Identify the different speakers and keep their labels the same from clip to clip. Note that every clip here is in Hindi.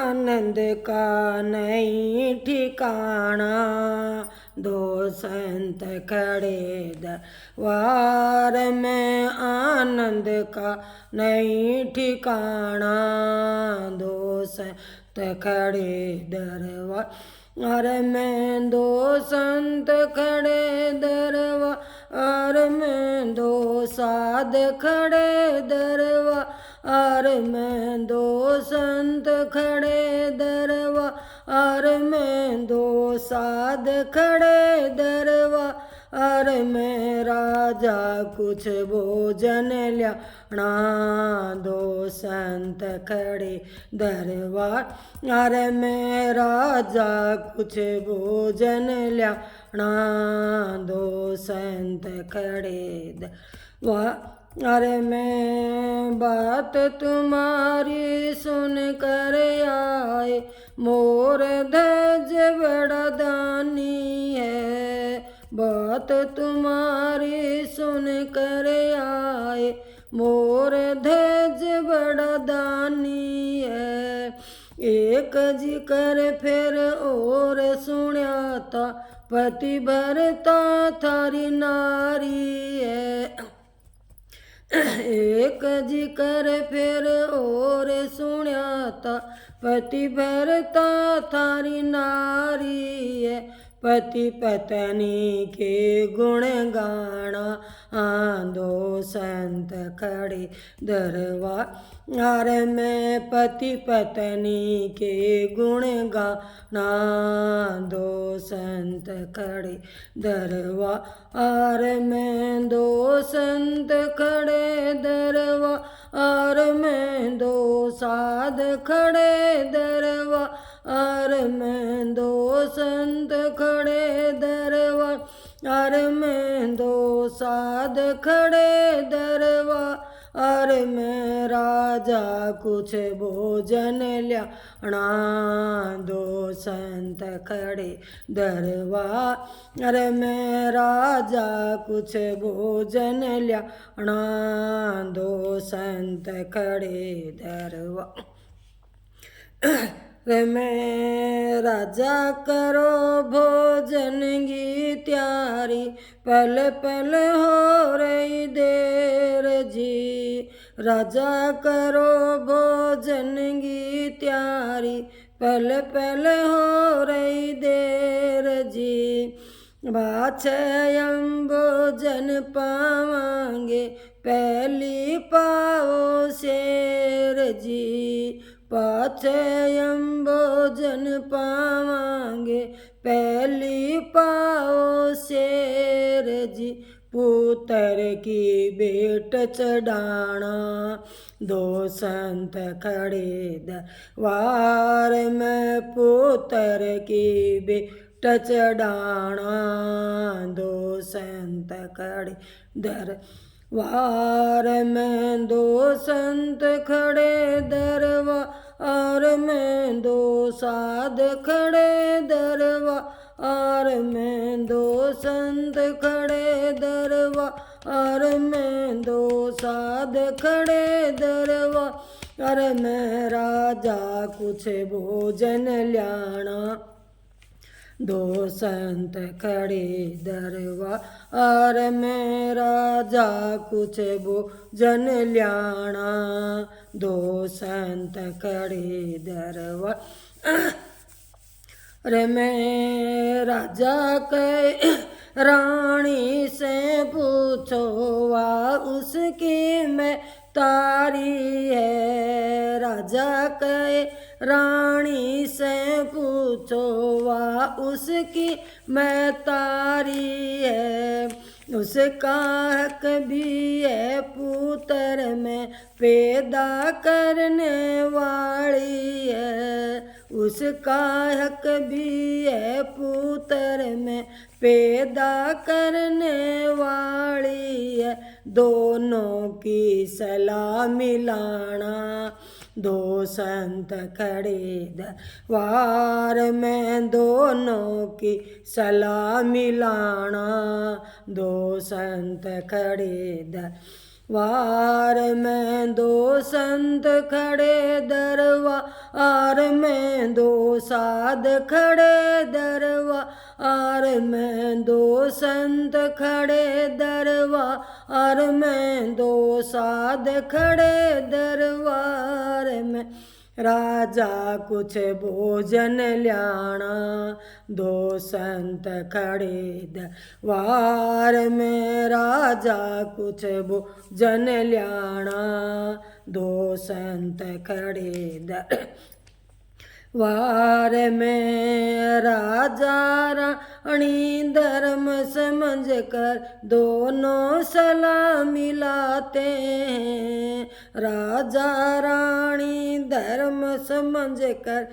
Speaker 1: आनंद का नहीं ठिकाना, दो संत खड़े दरबार में आनंद का नहीं ठिकाना, दो संत खड़े दरबार में, दो संत खड़े दरबार में, दो साध खड़े दरबार में, दो संत खड़े दरबार में, दो साध खड़े दरबार में, राजा कुछ भोजन ल्याना, दो संत खड़े दरबार में, राजा कुछ भोजन ल्याना, दो संत खड़े दरबार में, बात तुम्हारी सुन कर आए, मोर ध्वज बड़ा दानी है, बात तुम्हारी सुन कर आए, मोर ध्वज बड़ा दानी है, एक जिक्र फिर और सुन्या था, पति भरता थारी नारी है, एक जिक्र फिर और सुन्या था, पति भरता थारी नारी है, पति पत्नी के गुण गाना, दो संत खड़े दरबार में, पति पत्नी के गुण गाना, दो संत खड़े दरबार में, दो संत खड़े दरबार में, दो साध खड़े दरबार में, दो संत खड़े दरबार में, दो साध खड़े दरबार में, राजा कुछ भोजन ल्याना, दो संत खड़े दरबार में, राजा कुछ भोजन ल्याना, दो संत खड़े दरबार में, राजा करो भोजन की तैयारी, पल पल हो रही देर जी, राजा करो भोजन की तैयारी, पल पल हो रही देर जी, बाछयम भोजन पावांगे, पहली पाओ शेर जी, पाछयम भोजन पावांगे, पहली पाओ शेर जी, पुत्र की भेंट चढ़ाना, दो संत खड़े दरबार में, पुत्र की भेंट चढ़ाना, दो संत खड़े दरबार में, दो संत खड़े दरबार में, दो साध खड़े दरबार में, दो संत खड़े दरबार में, दो साध खड़े दरबार में, राजा कुछ भोजन ल्याना, दो संत खड़े दरबार में, राजा कुछ भोजन ल्याना, दो संत खड़े दरबार में, राजा कहे रानी से पूछो, वा उसकी मैं तारी है, राजा कहे रानी से पूछो, वा उसकी मैं तारी है, उसका हक भी है पुत्र में पैदा करने वाली है, उसका हक भी है पुत्र में पैदा करने वाली है, दोनों की सलाह मिलाना, दो संत खड़े दरबार में, दोनों की सलाह मिलाना, दो संत खड़े वार में दो संत खड़े दरबार में, दो साध खड़े दरबार में, दो संत खड़े दरबार में, दो साध खड़े दरबार में। राजा कुछ भोजन ल्याणा, दो संत खड़े दरबार में, राजा कुछ भोजन ल्याणा, दो संत खड़े दरबार में। राजा रानी धर्म समझ कर दोनों सलाह मिलाते हैं, राजा रानी धर्म समझ कर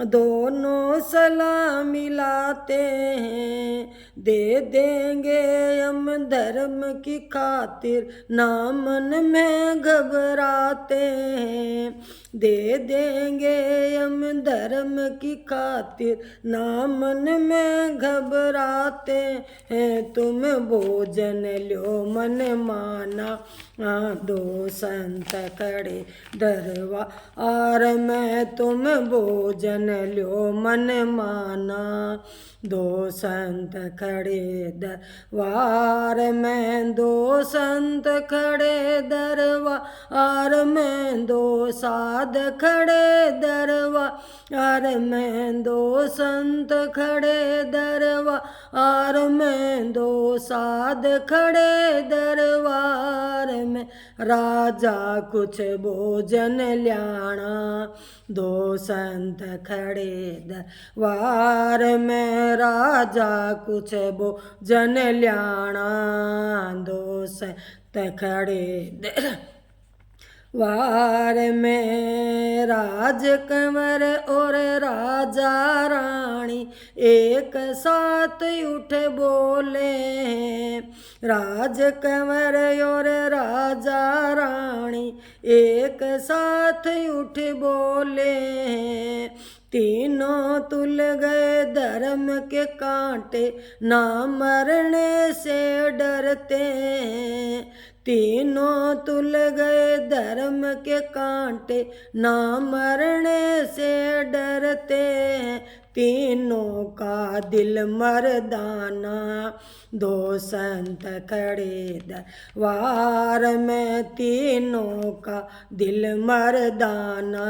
Speaker 1: दोनों सलाह मिलाते हैं। दे देंगे हम धर्म की खातिर, ना मन में घबराते हैं। दे देंगे हम धर्म की खातिर, ना मन में घबराते हैं। तुम भोजन लो मन माना, दो संत खड़े दरबार में, तुम भोजन लो मन माना, दो संत खड़े दरबार में, दो संत खड़े दरबार में, दो साध खड़े दरबार में, दो संत खड़े दरबार में, दो साध खड़े दरबार में। राजा कुछ भोजन ल्याणा, दो संत खड़े दरबार में, राजा कुछ भोजन ल्याणा, दो संत खड़े दरबार में। राजकंवर और राजा रानी एक साथ उठ बोले, राजकंवर और राजा रानी एक साथ उठ बोले। तीनों तुल गए धर्म के कांटे, ना मरने से डरते हैं। तीनों तुल गए धर्म के कांटे, ना मरने से डरते हैं। तीनों का दिल मर्दाना, दो संत खड़े दरबार में, तीनों का दिल मर्दाना,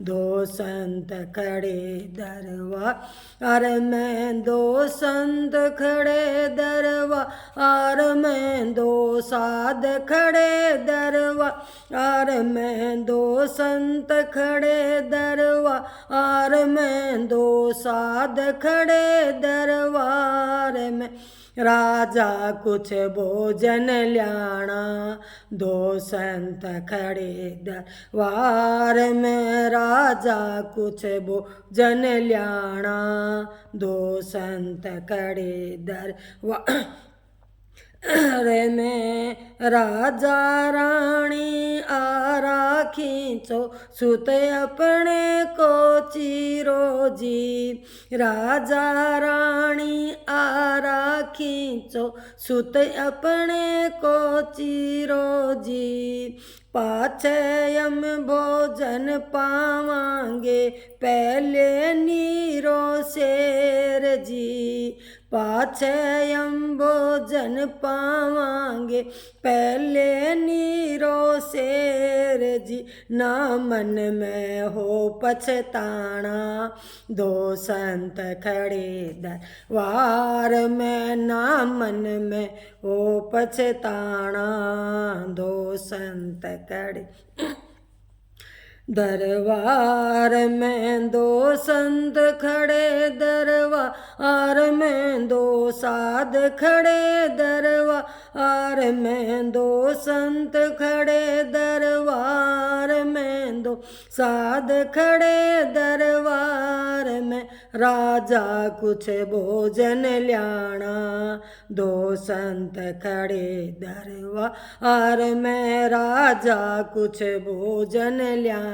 Speaker 1: दो संत खड़े दरबार में, दो संत खड़े दरबार में, दो साध खड़े दरबार में, दो संत खड़े दरबार में, दो साध खड़े दरबार में। राजा कुछ भोजन ल्याणा, दो संत खड़े दरबार में, राजा कुछ भोजन ल्याणा, दो संत खड़े दरबार में। राजा रानी आरा खींचो, सुत अपने को चीरो जी, राजा रानी आरा खींचो, सुत अपने को चीरो जी। पाछे हम भोजन पावांगे, पहले नीरो शेर जी, पाछे हम भोजन पावांगे, पहले नीरो शेर जी। ना मन में हो पछताना, दो संत खड़े दरबार में, ना मन में हो पछताना, दो संत खड़े दरबार में, दो संत खड़े दरबार में, दो साध खड़े दरबार में, दो संत खड़े दरबार में, दो साध खड़े दरबार में। राजा कुछ भोजन ल्याणा, दो संत खड़े दरबार में, राजा कुछ भोजन ल्याणा,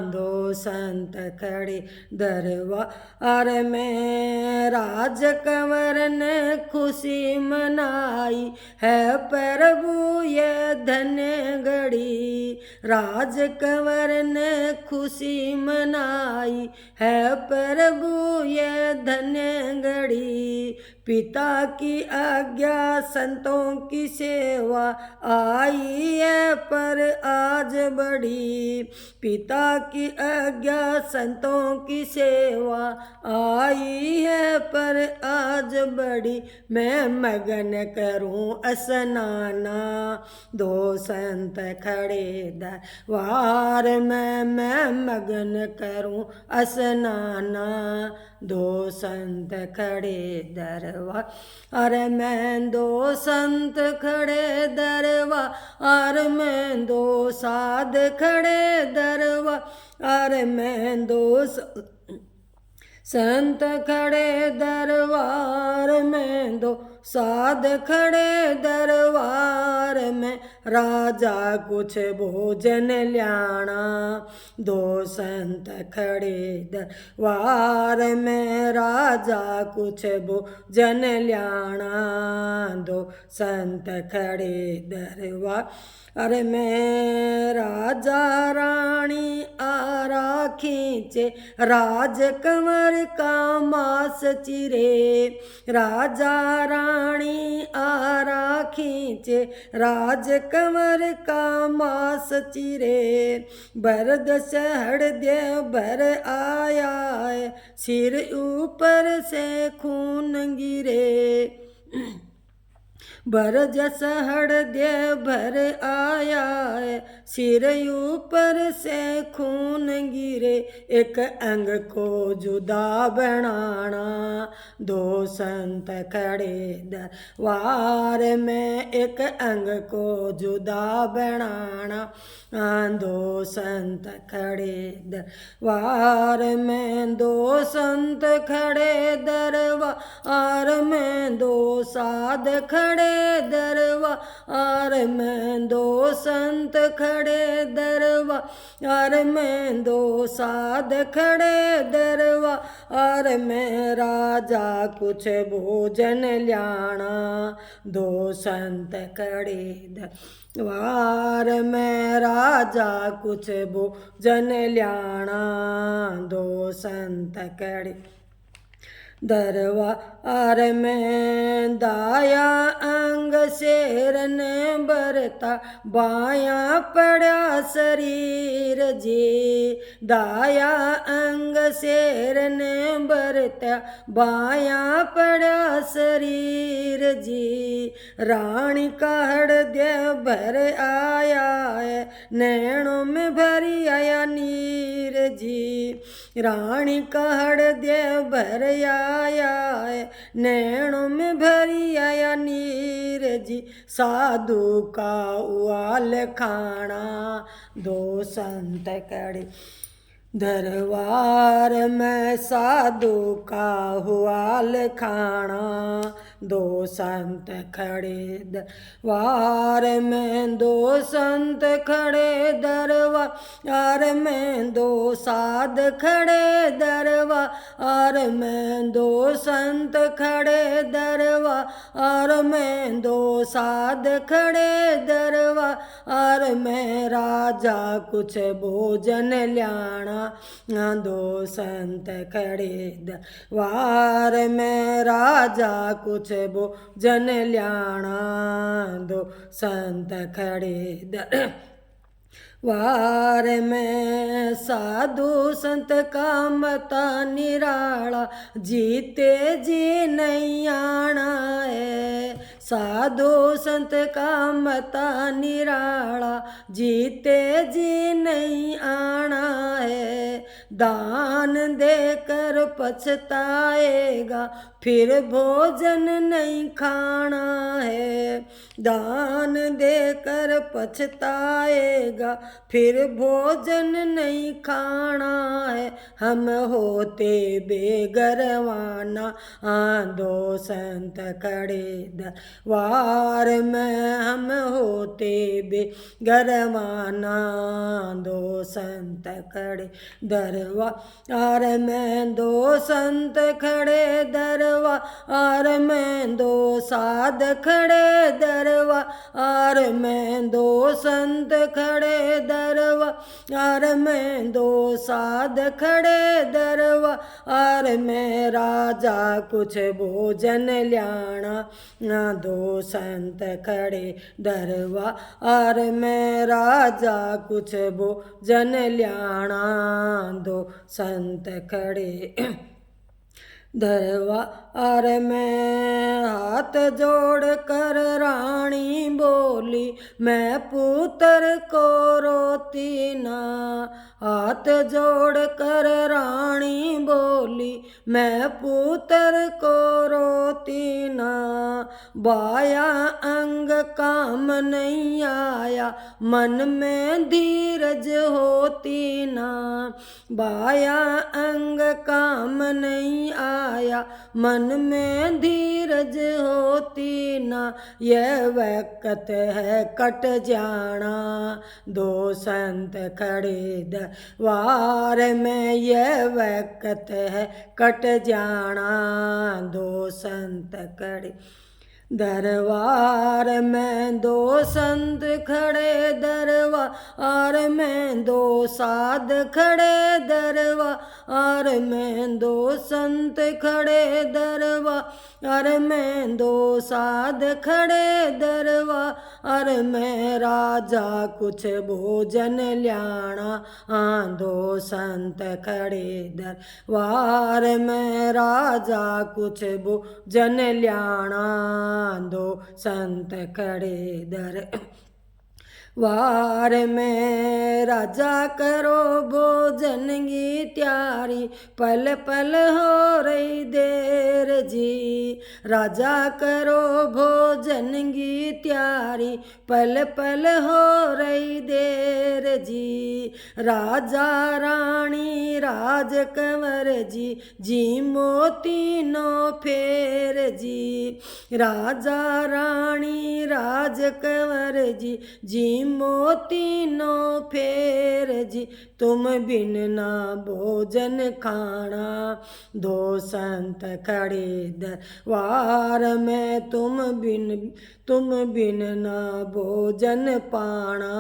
Speaker 1: दो संत खड़े दरबार में। राजकंवर ने खुशी मनाई, आई है प्रभु ये धन्य घड़ी। राज कंवर ने खुशी मनाई है प्रभु ये धन्य घड़ी। पिता की आज्ञा संतों की सेवा आई है पर आज बड़ी। पिता की आज्ञा संतों की सेवा आई है पर आज बड़ी। मैं मगन करूं स्नाना दो संत खड़े दरबार में। मैं मगन करूं स्नाना दो संत खड़े दरबार। अरे मैं दो संत खड़े दरबार में दो साध खड़े दरबार। अरे मैं दो संत खड़े दरबार में दो साध खड़े दरबार में। राजा कुछ भोजन ल्याना दो संत खड़े दरबार में। राजा कुछ भोजन ल्याना दो संत खड़े दरबार। अरे मैं राजा रानी आरा खींचे राजकंवर का मास चिरे। राजा रानी आरा खींचे राजकंवर का मास चिरे। बरद चढ़ दे भर आया है सिर ऊपर से खून गिरे। बरज सहड़ दे भर आया है सिर ऊपर से खून गिरे। एक अंग को जुदा बनाना दो संत खड़े दरबार में। एक अंग को जुदा बनाना दो संत खड़े दरबार में। दो संत खड़े दरबार में दो साध खड़े दरबार में। दो संत खड़े दरबार में दो साध खड़े दरबार में। राजा कुछ भोजन ल्याना दो संत खड़े दरबार में। राजा कुछ भोजन ल्याना दो संत खड़े दरबार में। दाया अंग शेर ने बरता बाया पड़ा शरीर जी। दाया अंग शेर ने बरता बाया पड़ा शरीर जी। रानी का हृदय भर आया है नैनों में भरी आया नीर जी। रानी का हृदय भर आया है नैनों में भरी आया नीर जी। साधु का उवाल खाना दो संत खड़े दरबार में। साधु का हुआल खाना दो संत खड़े दरबार में। दो संत खड़े दरबार में दो साध खड़े दरबार में। दो संत खड़े दरबार में दो साध खड़े दरबार में। राजा कुछ भोजन ल्याना दो संत खड़े दरबार में। राजा कुछ भोजन ल्याना दो संत खड़े वार में। साधु संत का मता निराला जीते जी नहीं आना है। साधु संत का मता निराला जीते जी नहीं आना है। दान देकर पछताएगा फिर भोजन नहीं खाना है। दान देकर पछताएगा फिर भोजन नहीं खाना है। हम होते बेगरवाना दो संत खड़े दरबार में। हम होते बेगरवाना दो संत खड़े दरबार दरबार में दो संत खड़े दरबार में दो साध खड़े दरबार में दो संत खड़े दरबार में दो साध खड़े दरबार में राजा कुछ भोजन ल्याणा दो संत खड़े दरबार में राजा कुछ भोजन ल्याणा दो संत खड़े दरबार में हाथ जोड़ कर रानी बोली मैं पुत्र को रोती ना हाथ जोड़ कर रानी बोली मैं पुत्र को रोती ना बाया अंग काम नहीं आया मन में धीरज होती ना बाया अंग काम नहीं आया मन में धीरज होती ना यह वक्त है कट जाना दो संत खड़े दरबार में यह वक्त है कट जाना दो संत खड़े दरबार में दो संत खड़े दरबार में दो साध खड़े दरबार में दो संत खड़े दरबार में दो साध खड़े दरबार में राजा कुछ भोजन ल्याणा दो संत खड़े दरबार में राजा कुछ भोजन ल्याणा दो संत खड़े दरबार में राजा करो भोजन की तैयारी पल पल हो रही देर जी राजा करो भोजन की तैयारी पल पल हो रही देर जी राजा रानी राजकंवर जी जी मोती नो फेर जी राजा रानी राजकंवर जी जी मोती नो फेर जी तुम बिन ना भोजन खाना दो संत खड़े दरबार में तुम बिन ना भोजन पाना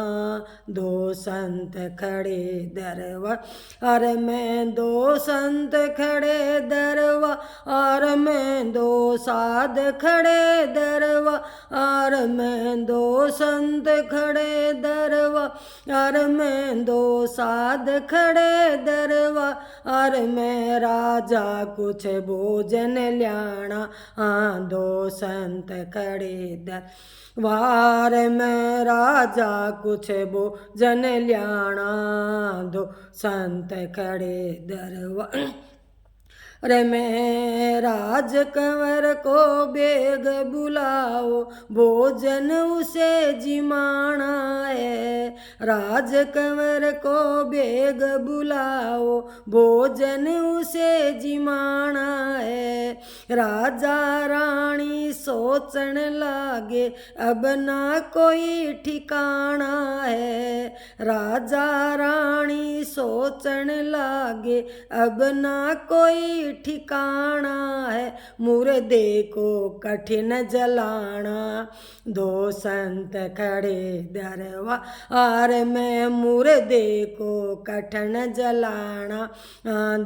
Speaker 1: दो संत खड़े दरबार में दो संत खड़े दरबार में दो साध खड़े दरबार में दो संत खड़े दरबार में दो साध खड़े दरबार में राजा कुछ भोजन ल्याणा दो संत खड़े दरबार में राजा कुछ भोजन ल्याणा दो संत खड़े दरबार अरे मैं राजकंवर को बेग बुलाओ भोजन उसे जिमाना है राजकंवर को बेग बुलाओ भोजन उसे जिमाना है राजा रानी सोचन लागे अब ना कोई ठिकाना है राजा रानी सोचन लागे अब ना कोई ठिकाना है मुर्दे को कठिन जलाना दो संत खड़े दरबार में मुर्दे को कठिन जलाना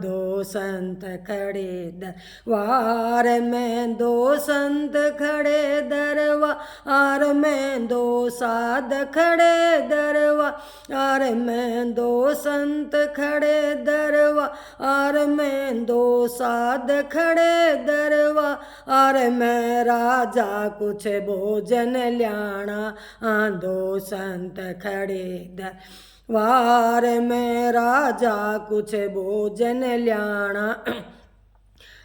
Speaker 1: दो संत खड़े दरबार में दो संत खड़े दरबार में दो साध खड़े दरबार में दो संत खड़े दरबार में दो साध खड़े दरबार में राजा कुछ भोजन ल्याणा दो संत खड़े दरबार में राजा कुछ भोजन ल्याणा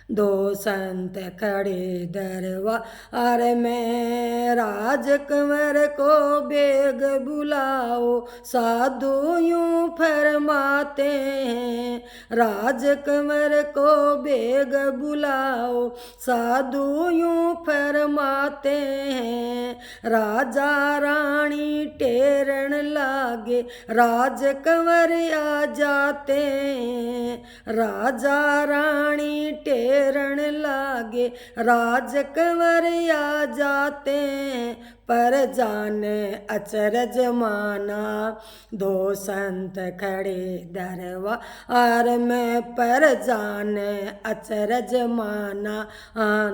Speaker 1: दो संत खड़े दरबार में, राजकुंवर को बेग बुलाओ साधु यूं फरमाते हैं। राजकुंवर को बेग बुलाओ साधु यूं फरमाते हैं। राजा रानी टेरन लागे राजकुंवर आ जाते हैं। राजा रानी टेरन लागे राजकुंवर आ जाते हैं। पर जाने अचरज माना दो संत खड़े दरबार में, पर जाने अचरज माना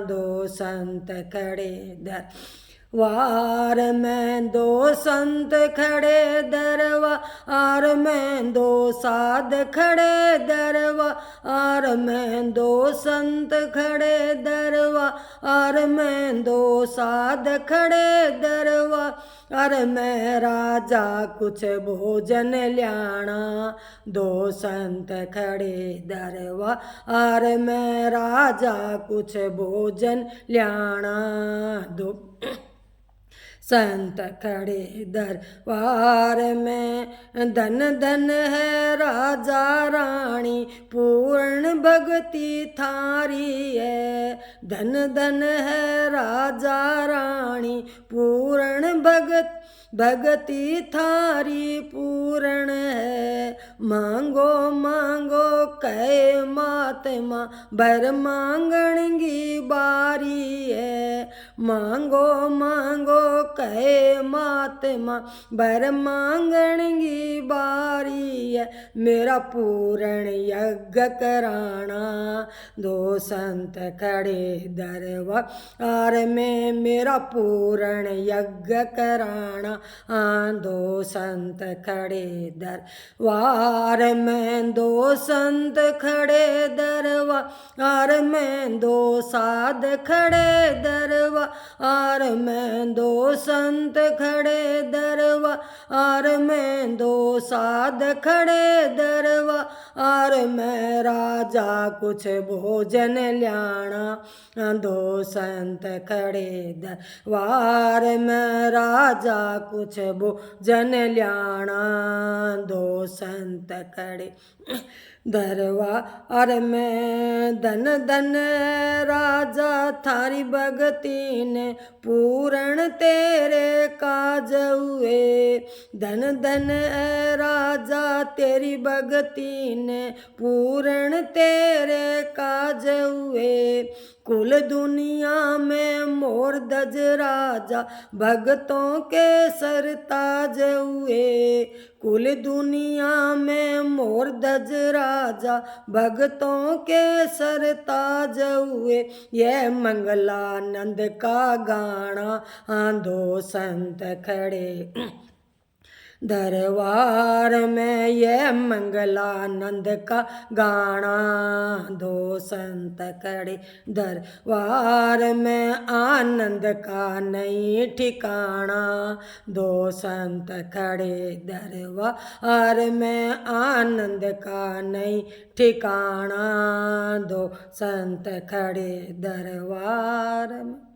Speaker 1: दो संत खड़े दरबार में। दो संत खड़े दरबार में, दो साध खड़े दरबार में, दो संत खड़े दरबार में, दो साध खड़े दरबार में। राजा कुछ भोजन ल्याना दो संत खड़े दरबार में, राजा कुछ भोजन ल्याना दो संत खड़े दरबार में। धन धन है राजा रानी पूर्ण भक्ति थारी है। धन धन है राजा रानी पूर्ण भक्ति थारी पूर्ण है। मांगो मांगो कहे महात्मा भर मांगण की बारी है। मांगो मांगो कहे महात्मा भर मांगण की बारी है। मेरा पूर्ण यज्ञ कराना दो संत खड़े दरबार में, मेरा पूर्ण यज्ञ कराना दो संत खड़े दरबार में। दो संत खड़े दरबार में, दो साध खड़े दरबार में, दो संत खड़े दरबार में, दो साध खड़े दरबार में। राजा कुछ भोजन ल्याना दो संत खड़े दरबार में, राजा कुछ भोजन ल्याना दो संत खड़े दरबार में। धन धन राजा थारी भगती ने पूर्ण तेरे काज हुए। धन धन राजा तेरी भगती ने पूर्ण तेरे काज हुए। कुल दुनिया में मोर धज राजा भगतों के सरताज हुए। कुल दुनिया में मोर धज राजा भगतों के सरताज हुए। यह मंगलानंद का गाना दो संत खड़े दरबार में। यह मंगलानंद का गाना दो संत खड़े दरबार में। आनंद का नहीं ठिकाना दो संत खड़े दरबार में। आनंद का नहीं ठिकाना दो संत खड़े दरबार में।